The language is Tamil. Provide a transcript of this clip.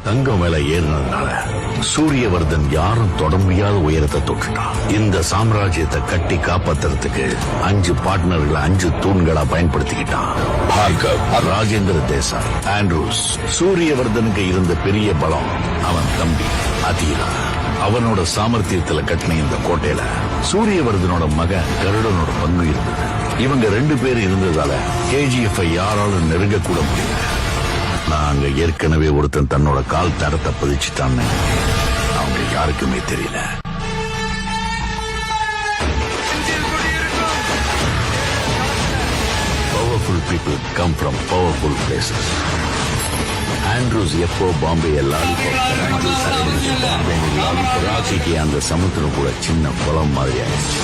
தங்கம் விலை ஏறினதுனால சூரியவர்தன் யாரும் தொட முடியாத உயரத்தை தொட்டுட்டான். இந்த சாம்ராஜ்யத்தை கட்டி காப்பாத்துறதுக்கு 5 பார்ட்னர்களை 5 தூண்களா பயன்படுத்திக்கிட்டான். பார்கவ், ராஜேந்திர தேசாய், ஆண்ட்ரூஸ். சூரியவர்தனுக்கு இருந்த பெரிய பலம் அவன் தம்பி அதீரா. அவனோட சாமர்த்தியத்துல கட்டின இந்த கோட்டையில சூரியவர்தனோட மகன் கருடனோட பங்கு இருந்தது. இவங்க 2 பேர் இருந்ததால KGF யாராலும் நெருங்க கூட முடியல. நாங்க ஏற்கனவே ஒருத்தன் தன்னோட கால் தரத்தை பதிச்சுட்டான்னு அவங்க யாருக்குமே தெரியல. Powerful people come from powerful places. Andrews எப்போ பாம்பே லாலிபாப் ராக்கிக்கு அந்த சமுத்திரம் கூட சின்ன குளம் மாதிரி ஆயிடுச்சு.